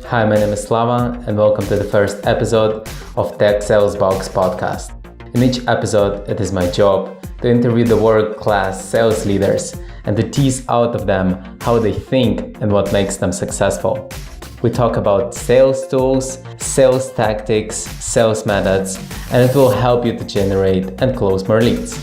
Hi, my name is Slava, and welcome to the first episode of TechSalesBox podcast. In each episode, it is my job to interview the world-class sales leaders and to tease out of them how they think and what makes them successful. We talk about sales tools, sales tactics, sales methods, and it will help you to generate and close more leads.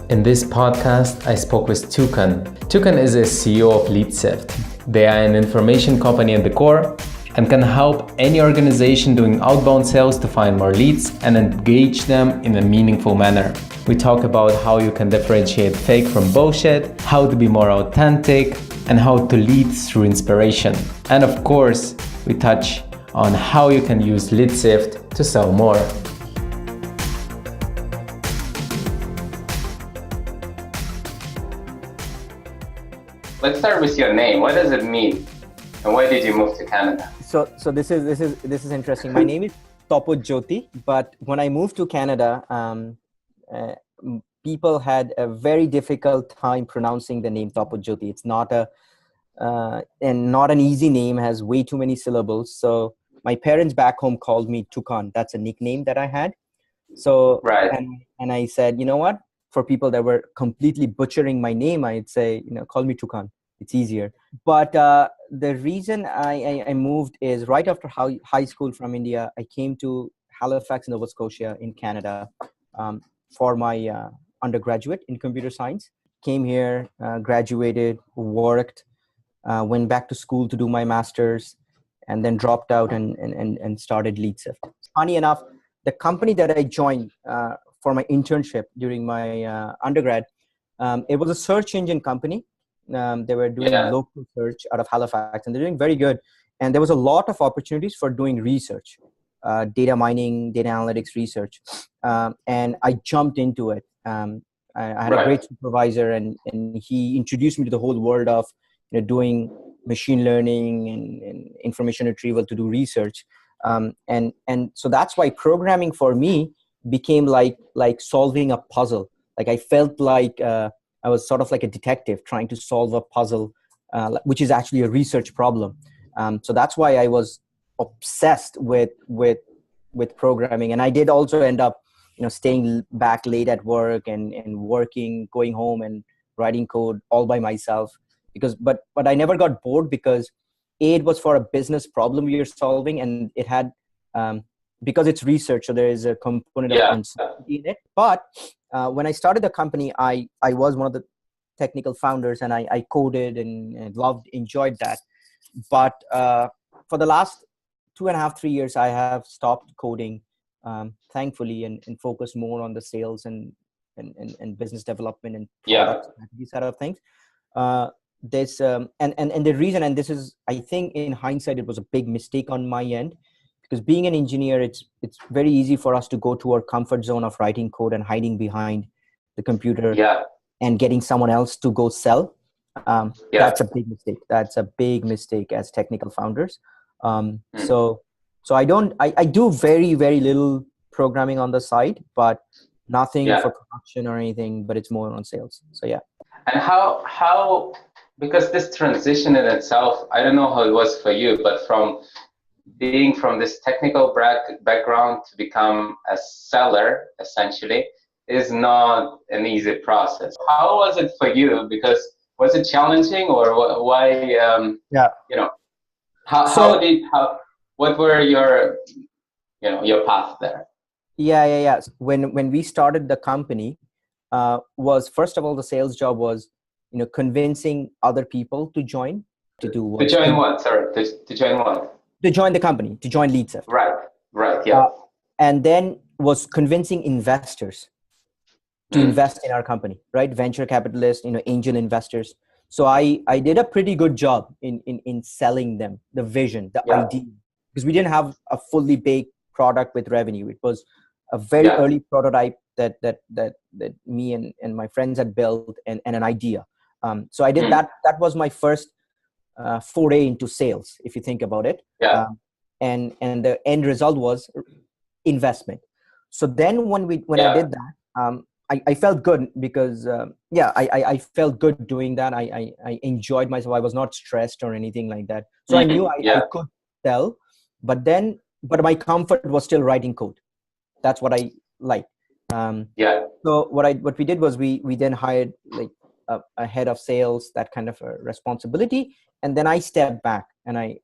In this podcast, I spoke with Tukan. Tukan is a CEO of LeadSift. They are an information company at the core and can help any organization doing outbound sales to find more leads and engage them in a meaningful manner. We talk about how you can differentiate fake from bullshit, how to be more authentic, and how to lead through inspiration. And of course, we touch on how you can use LeadSift to sell more. Let's start with your name. What does it mean? And why did you move to Canada? So this is interesting. My name is Topo Jyoti, but when I moved to Canada, people had a very difficult time pronouncing the name Topo Jyoti. It's not an easy name, has way too many syllables. So my parents back home called me Tukan. That's a nickname that I had. So right. And I said, you know what? For people that were completely butchering my name, I'd say, call me Tukan. It's easier. But the reason I moved is right after high school from India, I came to Halifax, Nova Scotia in Canada for my undergraduate in computer science. Came here, graduated, worked, went back to school to do my master's, and then dropped out and started LeadSift. Funny enough, the company that I joined for my internship during my undergrad, it was a search engine company. They were doing local search out of Halifax, and they're doing very good. And there was a lot of opportunities for doing research, data mining, data analytics research. And I jumped into it. I had a great supervisor, and he introduced me to the whole world of doing machine learning and information retrieval to do research. And so that's why programming for me became like solving a puzzle. Like I felt like I was sort of like a detective trying to solve a puzzle, which is actually a research problem. So that's why I was obsessed with programming. And I did also end up, staying back late at work and working, going home and writing code all by myself. But I never got bored because it was for a business problem you're solving, and it had because it's research, so there is a component of uncertainty in it. But when I started the company, I was one of the technical founders, and I coded and enjoyed that. But for the last 2.5, 3 years, I have stopped coding, thankfully, and focused more on the sales and business development and product strategy side of things. This and the reason, and this is, I think in hindsight, it was a big mistake on my end. Because being an engineer, it's very easy for us to go to our comfort zone of writing code and hiding behind the computer and getting someone else to go sell. That's a big mistake. That's a big mistake as technical founders. So I do very, very little programming on the side, but nothing for production or anything, but it's more on sales. So And how because this transition in itself, I don't know how it was for you, but from this technical background to become a seller, essentially, is not an easy process. How was it for you? Because was it challenging, or why? What were your path there? When we started the company, was first of all, the sales job was, convincing other people to join. To do what? To join what? Sorry, to join what? To join the company, to join LeadSift. Right, yeah. And then was convincing investors to invest in our company, right? Venture capitalists, angel investors. So I did a pretty good job in selling them the vision, the idea, because we didn't have a fully baked product with revenue. It was a very early prototype that me and my friends had built and an idea. So I did that. That was my first foray into sales, if you think about it. And the end result was investment. So then when I did that, I felt good because I felt good doing that. I enjoyed myself. I was not stressed or anything like that. So I knew I could sell, but my comfort was still writing code. That's what I like. So what we did was we then hired like a head of sales, that kind of a responsibility, and then I stepped back and I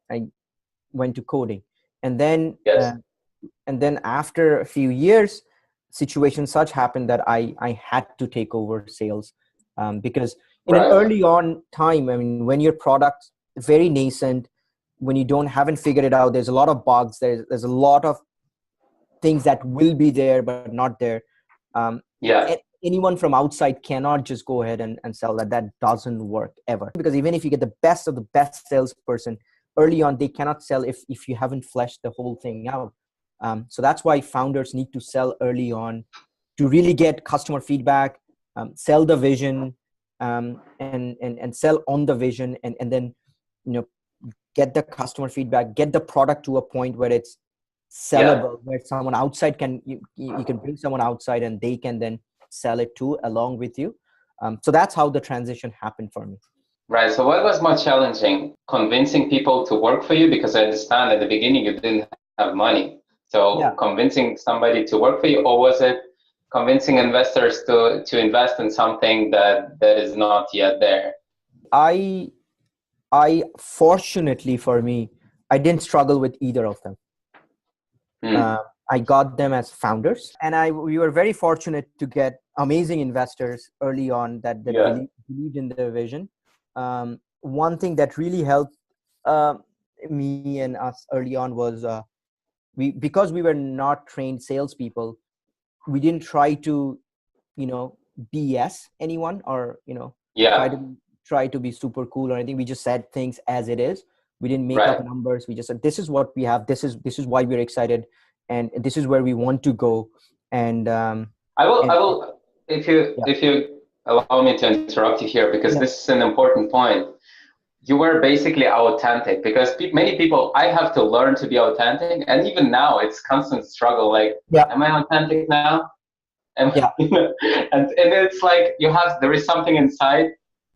went to coding, and then after a few years, situation such happened that I had to take over sales, because in an early on time, I mean, when your product's very nascent, when you haven't figured it out, there's a lot of bugs, there's a lot of things that will be there but not there. Anyone from outside cannot just go ahead and sell that. That doesn't work ever, because even if you get the best of the best salesperson early on, they cannot sell if you haven't fleshed the whole thing out. So that's why founders need to sell early on to really get customer feedback, sell the vision, and sell on the vision, and then get the customer feedback, get the product to a point where it's sellable, where someone outside you can bring someone outside and they can then sell it too along with you. So that's how the transition happened for me. Right. So what was more challenging, convincing people to work for you? Because I understand at the beginning you didn't have money. So convincing somebody to work for you, or was it convincing investors to invest in something that is not yet there? I fortunately for me, I didn't struggle with either of them. I got them as founders, and we were very fortunate to get amazing investors early on that believed in the vision. One thing that really helped me and us early on was because we were not trained salespeople, we didn't try to BS anyone or try to be super cool or anything. We just said things as it is. We didn't make up numbers. We just said, this is what we have. This is why we're excited, and this is where we want to go. And I will, if you allow me to interrupt you here, because this is an important point. You were basically authentic, because many people, I have to learn to be authentic, and even now it's constant struggle. Like, am I authentic now? And it's like there is something inside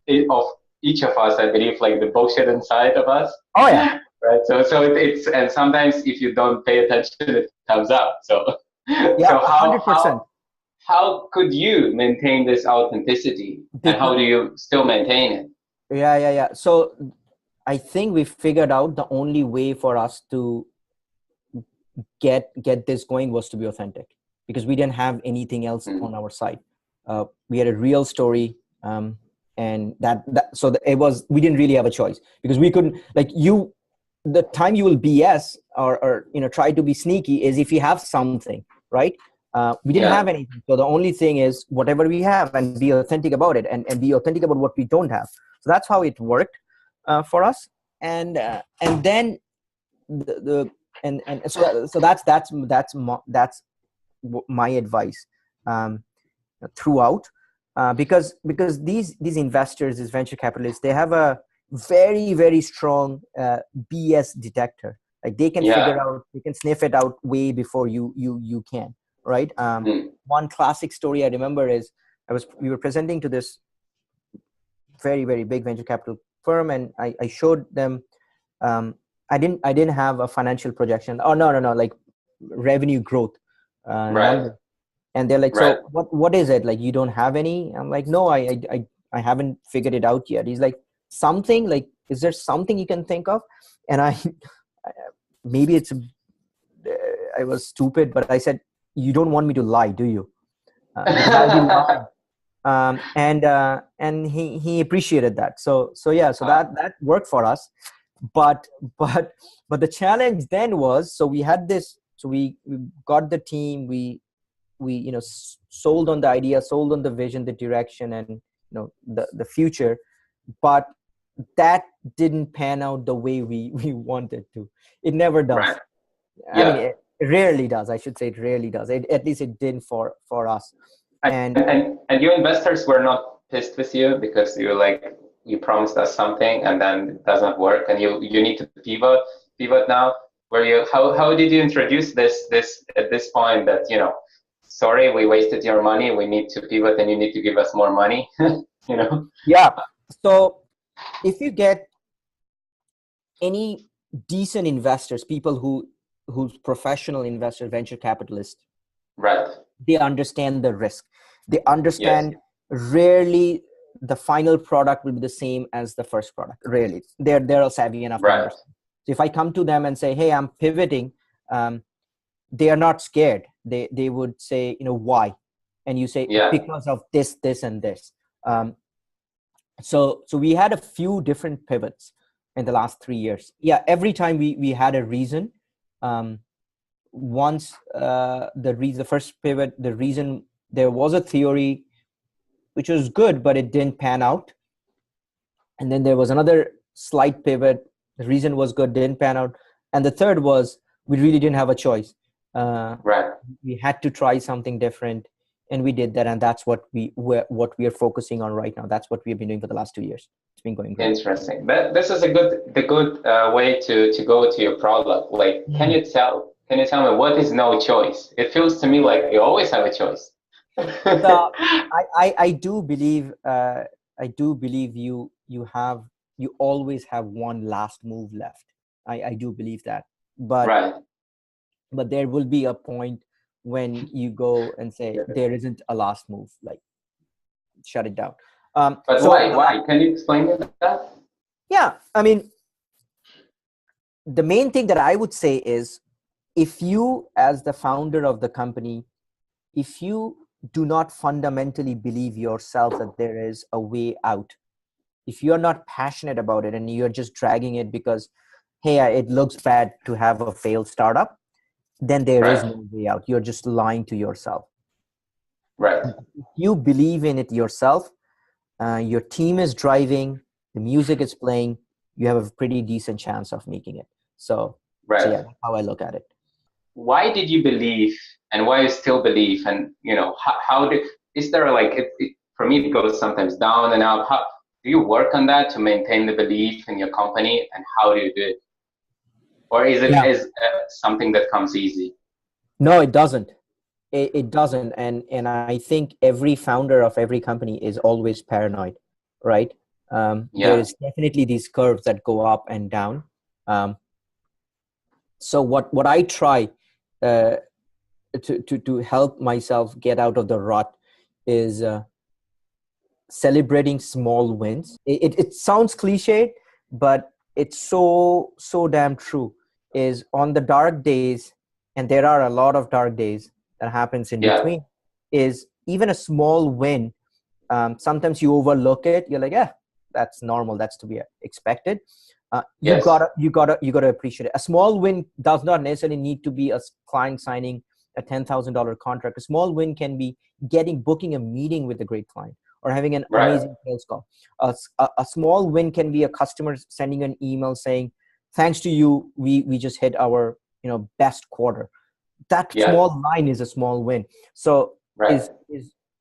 of each of us, I believe, like the bullshit inside of us. Oh yeah. Right. So it's and sometimes if you don't pay attention, it comes up. So so 100%. How could you maintain this authenticity, and how do you still maintain it? Yeah. So I think we figured out the only way for us to get this going was to be authentic, because we didn't have anything else on our side. We had a real story, and we didn't really have a choice, because we couldn't, the time you will BS or try to be sneaky is if you have something, right? We didn't have anything. So the only thing is whatever we have, and be authentic about it, and be authentic about what we don't have. So that's how it worked for us. And then so that's my advice throughout, because these investors, these venture capitalists, they have a very, very strong BS detector. Like they can figure out, they can sniff it out way before you can, right? One classic story I remember is we were presenting to this very, very big venture capital firm, and I showed them I didn't have a financial projection. Oh no, like revenue growth number. And they're like, so what is it? Like, you don't have any? I'm like, no, I haven't figured it out yet. He's like, something, like, is there something you can think of? And maybe I was stupid, but I said, you don't want me to lie, do you? Because I'll be lying. And he appreciated that. So that worked for us. But the challenge then was, so we had this, so we got the team, we sold on the idea, sold on the vision, the direction, and the future, but that didn't pan out the way we wanted to. It never does. I mean, it rarely does. I should say it rarely does. At least it didn't for us. And your investors were not pissed with you because you promised us something and then it doesn't work, and you need to pivot now. How did you introduce this at this point that sorry, we wasted your money. We need to pivot and you need to give us more money, you know? Yeah. So if you get any decent investors, people who's professional investors, venture capitalists, Right. they understand the risk. They Yes. understand rarely the final product will be the same as the first product. Rarely. They're all savvy enough to Right. understand. So if I come to them and say, hey, I'm pivoting, they are not scared. They would say, why? And you say, Yeah. because of this and this. So we had a few different pivots in the last 3 years. Yeah, every time we had a reason. Once the first pivot, the reason, there was a theory which was good, but it didn't pan out. And then there was another slight pivot. The reason was good, didn't pan out. And the third was we really didn't have a choice. Right. We had to try something different, and we did that. And that's what we are focusing on right now. That's what we've been doing for the last 2 years. It's been going great. Interesting. This is the good way to go to your product. Like, can you tell me what is no choice? It feels to me like you always have a choice. So I do believe you always have one last move left. I do believe that, but Right. but there will be a point when you go and say there isn't a last move, like shut it down. But So why? Can you explain that? yeah, I mean, the main thing that I would say is, if you, as the founder of the company, if you do not fundamentally believe yourself that there is a way out, if you're not passionate about it and you're just dragging it because, hey, it looks bad to have a failed startup, then there is Right. no way out. You're just lying to yourself. Right. If you believe in it yourself, your team is driving, the music is playing, you have a pretty decent chance of making it. So Right. yeah, that's how I look at it. Why did you believe, and why you still believe, and is there like for me it goes sometimes down and up. How do you work on that to maintain the belief in your company, and how do you do it? Or is it something that comes easy? No, it doesn't. It doesn't. And I think every founder of every company is always paranoid, right? There is definitely these curves that go up and down. So what I try to help myself get out of the rut is celebrating small wins. It sounds cliche, but it's so damn true. Is on the dark days, and there are a lot of dark days that happens in between, is even a small win. Sometimes you overlook it. You're like, yeah, that's normal. That's to be expected. You gotta appreciate it. A small win does not necessarily need to be a client signing a $10,000 contract. A small win can be booking a meeting with a great client, or having an amazing sales call. A small win can be a customer sending an email saying, thanks to you, we just hit our best quarter. That small line is a small win. So is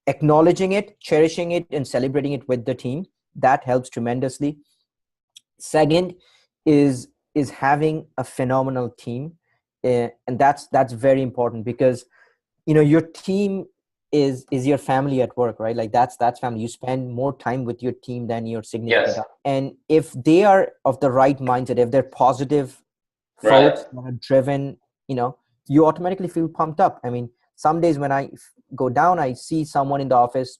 acknowledging it, cherishing it, and celebrating it with the team. That helps tremendously. Second is having a phenomenal team, and that's very important, because your team is your family at work, right? Like that's family. You spend more time with your team than your significant other. And if they are of the right mindset, if they're positive folks that are driven, you automatically feel pumped up. I mean, some days when I go down, I see someone in the office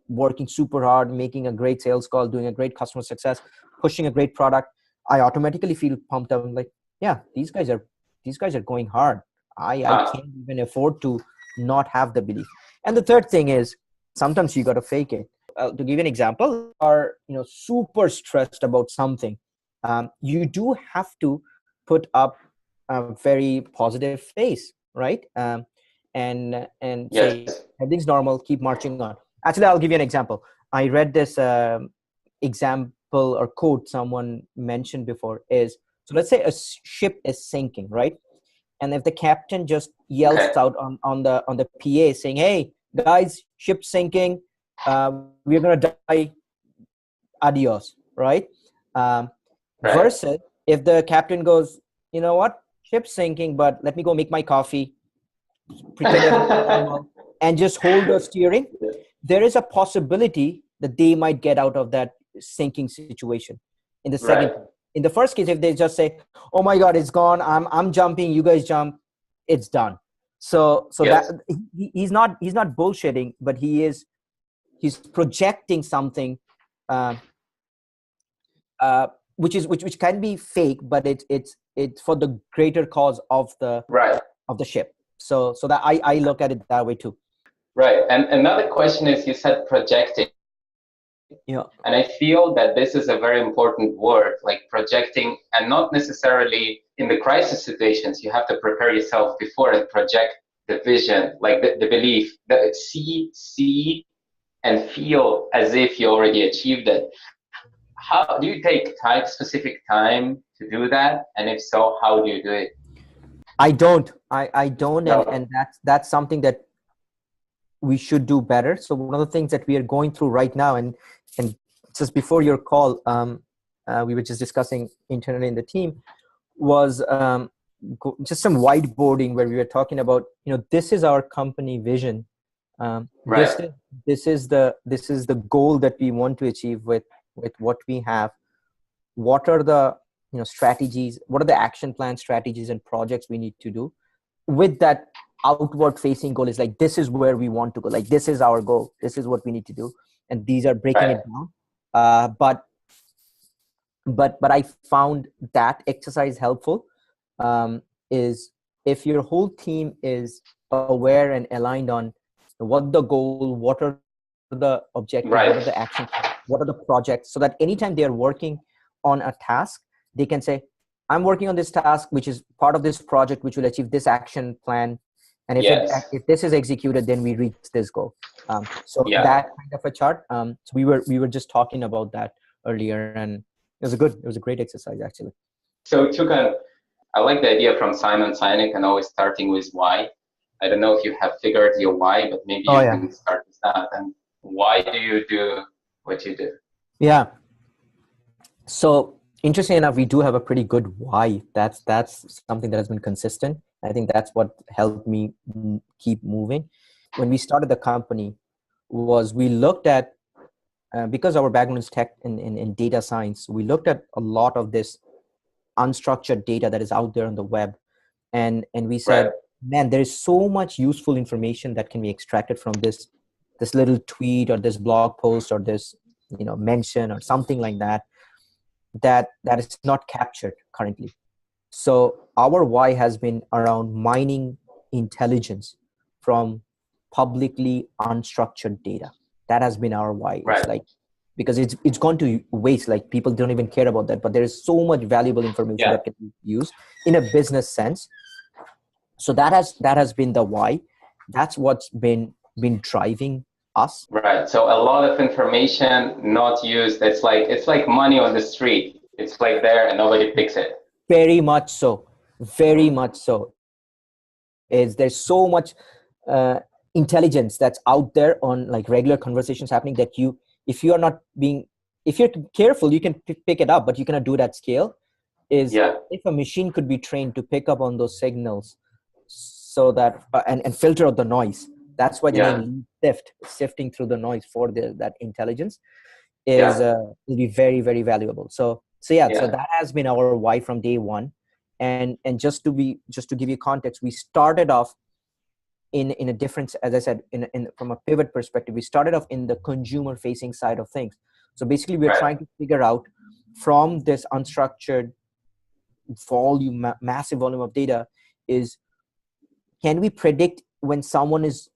working super hard, making a great sales call, doing a great customer success, pushing a great product. I automatically feel pumped up. I'm like, yeah, these guys are going hard. I can't even afford to not have the belief. And the third thing is, sometimes you got to fake it. To give you an example, are super stressed about something. You do have to put up a very positive face, right? And say everything's normal, keep marching on. Actually, I'll give you an example. I read this example or quote someone mentioned before. Is, so let's say a ship is sinking, right? And if the captain just yells out on the PA saying, "Hey guys, ship's sinking, we're gonna die, adios," right? Versus if the captain goes, "You know what? Ship's sinking, but let me go make my coffee, pretend everything's normal. and just hold the steering, there is a possibility that they might get out of that sinking situation. In the second, in the first case, if they just say, "Oh my God, it's gone. I'm jumping. You guys jump. It's done." So Yes. that he's not bullshitting, but he's projecting something, which can be fake, but it's for the greater cause of the ship. So that I look at it that way too. Right. And another question is, you said projecting. Yeah. And I feel that this is a very important word, like projecting, and not necessarily in the crisis situations. You have to prepare yourself before and project the vision, like the belief, that see and feel as if you already achieved it. How do you take specific time to do that? And if so, how do you do it? I don't, No. and that's something that we should do better. So one of the things that we are going through right now, and just before your call, we were just discussing internally in the team, was just some whiteboarding where we were talking about, this is our company vision. This is the goal that we want to achieve with what we have. What are the strategies? What are the action plan strategies and projects we need to do? With that outward facing goal is like, this is where we want to go. Like, this is our goal. This is what we need to do. And these are breaking it down. But I found that exercise helpful. Is if your whole team is aware and aligned on what the goal, what are the objectives, what are the actions, what are the projects, so that anytime they are working on a task, they can say, I'm working on this task, which is part of this project, which will achieve this action plan. And if this is executed, then we reach this goal. That kind of a chart. So we were just talking about that earlier, and it was a great exercise actually. So Tukan, I like the idea from Simon Sinek and always starting with why. I don't know if you have figured your why, but maybe you can start with that. And why do you do what you do? Yeah. So interesting enough, we do have a pretty good why. That's something that has been consistent. I think that's what helped me keep moving. When we started the company, we looked at, because our background is tech and data science, we looked at a lot of this unstructured data that is out there on the web. And we said, man, there is so much useful information that can be extracted from this little tweet or this blog post or this, mention or something like that is not captured currently. So our why has been around mining intelligence from publicly unstructured data. That has been our why. It's like, because it's gone to waste. Like, people don't even care about that, but there is so much valuable information that can be used in a business sense. So that has been the why. That's what's been driving us. Right. So a lot of information not used. It's like money on the street. It's like there and nobody picks it. Very much so. Very much so. There's so much intelligence that's out there on like regular conversations happening that if you're careful, you can pick it up, but you cannot do it at scale. If a machine could be trained to pick up on those signals, so that and filter out the noise. That's why the name LeadSift, sifting through the noise for that intelligence, will be very, very valuable. So that has been our why from day one. And just to give you context, we started off in a different, as I said, in from a pivot perspective, we started off in the consumer facing side of things. So basically we're trying to figure out from this unstructured volume, massive volume of data, is, can we predict when someone is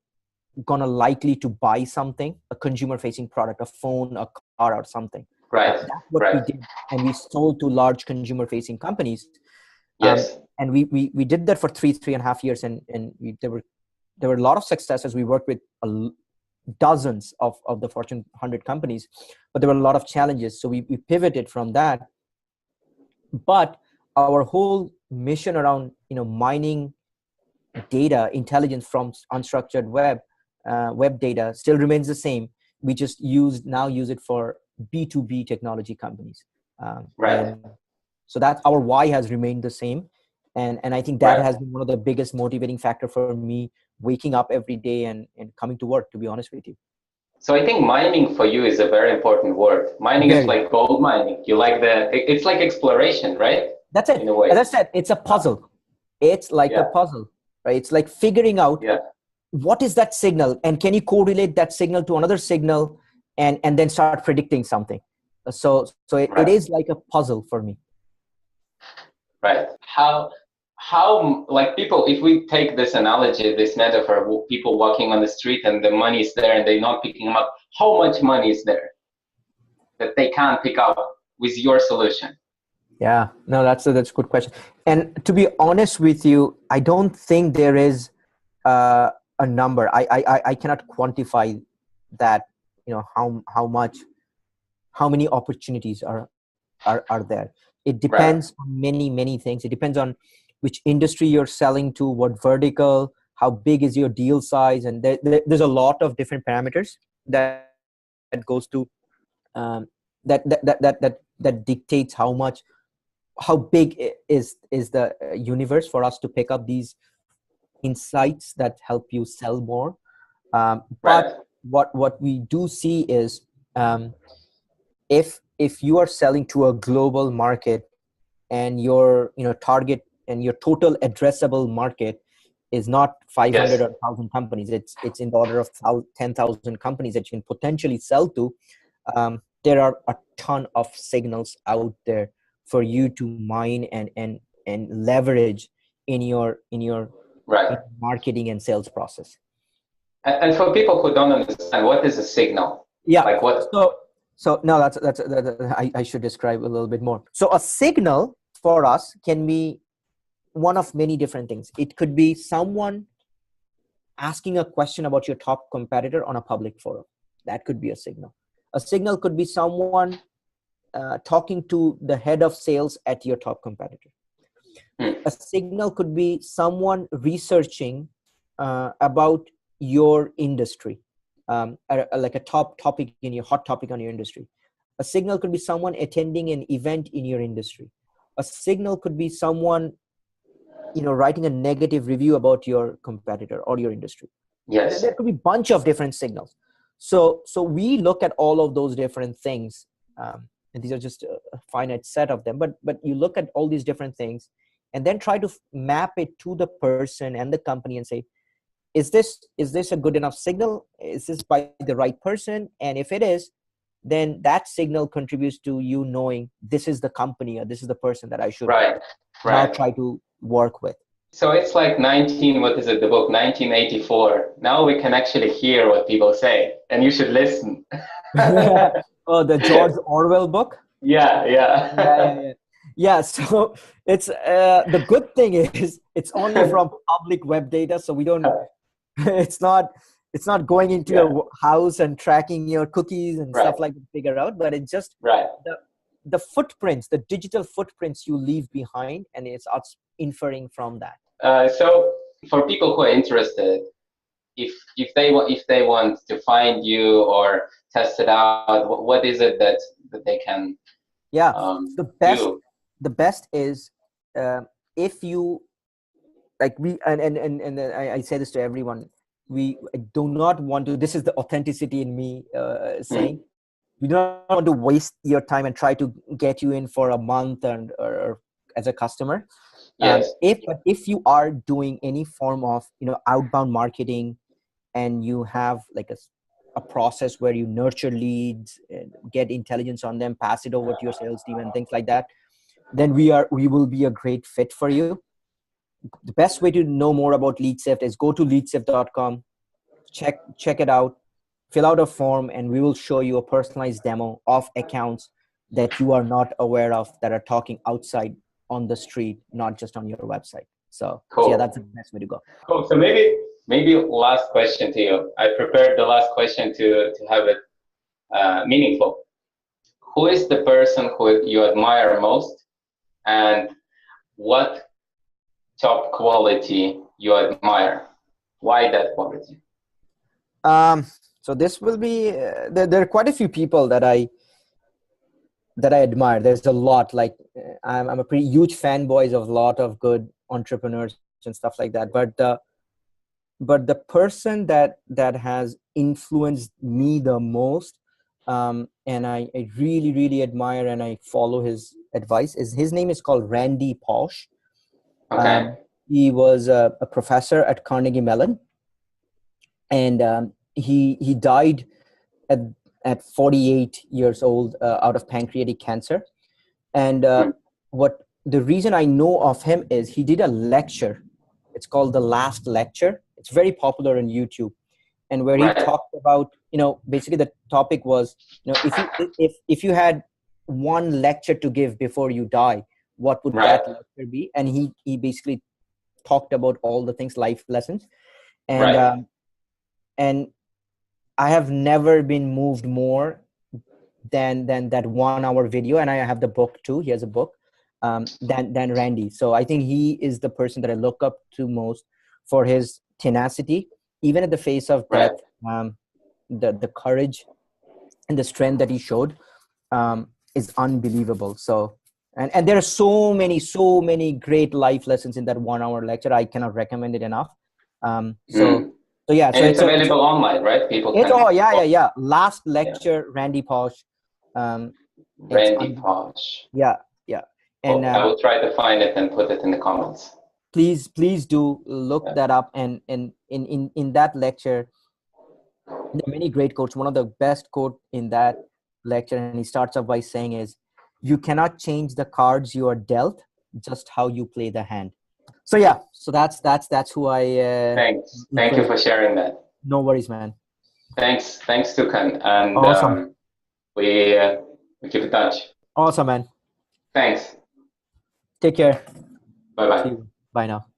gonna likely to buy something, a consumer facing product, a phone, a car, or something. That's what we did, and we sold to large consumer facing companies. And we did that for 3.5 years, and there were a lot of successes. We worked with dozens of the Fortune 100 companies, but there were a lot of challenges. So we pivoted from that. But our whole mission around mining data intelligence from unstructured web data still remains the same. We just use it for B2B technology companies. So that our why has remained the same. And I think that has been one of the biggest motivating factor for me waking up every day and coming to work, to be honest with you. So I think mining for you is a very important word. Mining is like gold mining. You like it's like exploration, right? That's it. In a way. As I said, it's a puzzle. It's like a puzzle, right? It's like figuring out what is that signal, and can you correlate that signal to another signal, and then start predicting something. So it is like a puzzle for me. Right. How like people, if we take this analogy, this metaphor, people walking on the street and the money is there and they're not picking them up, how much money is there that they can't pick up with your solution? Yeah, no, that's a good question. And to be honest with you, I don't think there is a number. I cannot quantify that, how many opportunities are there. It depends on many things. It depends on which industry you're selling to, what vertical, how big is your deal size, and there's a lot of different parameters that goes to that dictates how big is the universe for us to pick up these insights that help you sell more. But what we do see is if you are selling to a global market and your target and your total addressable market is not 500 or 1,000 companies, it's in the order of 10,000 companies that you can potentially sell to. There are a ton of signals out there for you to mine and leverage in your marketing and sales process. And for people who don't understand, what is a signal? Yeah. Like what? So no, that's I should describe a little bit more. So a signal for us can be one of many different things. It could be someone asking a question about your top competitor on a public forum. That could be a signal. A signal could be someone talking to the head of sales at your top competitor. A signal could be someone researching about your industry, like a hot topic on your industry. A signal could be someone attending an event in your industry. A signal could be someone writing a negative review about your competitor or your industry. Yes. There could be a bunch of different signals. So we look at all of those different things, and these are just a finite set of them, but you look at all these different things and then try to map it to the person and the company and say, is this a good enough signal? Is this by the right person? And if it is, then that signal contributes to you knowing this is the company or this is the person that I should now try to work with. So it's like the book 1984. Now we can actually hear what people say, and you should listen. Oh, the George Orwell book? Yeah. So it's the good thing is it's only from public web data, so we don't. It's not going into your house and tracking your cookies and stuff like that to figure out, but it's just the footprints, the digital footprints you leave behind, and it's us inferring from that. So for people who are interested, if they want to find you or test it out, what is it that they can? Yeah, do? The best is if you like and I say this to everyone. We do not want to. This is the authenticity in me saying. We don't want to waste your time and try to get you in for a month or as a customer. Yes. If you are doing any form of outbound marketing and you have like a process where you nurture leads, get intelligence on them, pass it over to your sales team and things like that, then we will be a great fit for you. The best way to know more about LeadSift is go to leadsift.com, check it out, fill out a form, and we will show you a personalized demo of accounts that you are not aware of that are talking outside on the street, not just on your website. So, cool. So yeah, that's the best way to go. Cool. So maybe last question to you. I prepared the last question to have it meaningful. Who is the person who you admire most, and what top quality you admire? Why that quality? So this will be there are quite a few people that I admire. There's a lot. Like I'm a pretty huge fanboy of a lot of good entrepreneurs and stuff like that. But the person that has influenced me the most, and I really, really admire and I follow his advice, is his name is called Randy Pausch. Okay. He was a professor at Carnegie Mellon, and he died at 48 years old out of pancreatic cancer. And what the reason I know of him is he did a lecture. It's called The Last Lecture. It's very popular on YouTube, and where he talked about, basically the topic was, if you had one lecture to give before you die, what would that lecture be? And he basically talked about all the things, life lessons, and and I have never been moved more than that 1 hour video. And I have the book too. He has a book, than Randy. So I think he is the person that I look up to most for his tenacity, even at the face of death. The courage and the strength that he showed is unbelievable. So, and there are so many great life lessons in that 1 hour lecture. I cannot recommend it enough. So yeah, so it's available online, right? People can. Oh yeah. Last lecture, Randy Pausch. Randy Pausch. Yeah. And I will try to find it and put it in the comments. Please do look that up. And in that lecture, there are many great quotes. One of the best quote in that lecture, and he starts off by saying, is, "You cannot change the cards you are dealt, just how you play the hand." So yeah, so that's who I. Thank you for sharing that. No worries, man. Thanks, Tukan, and awesome. We keep in touch. Awesome, man. Thanks. Take care. Bye-bye. Bye now.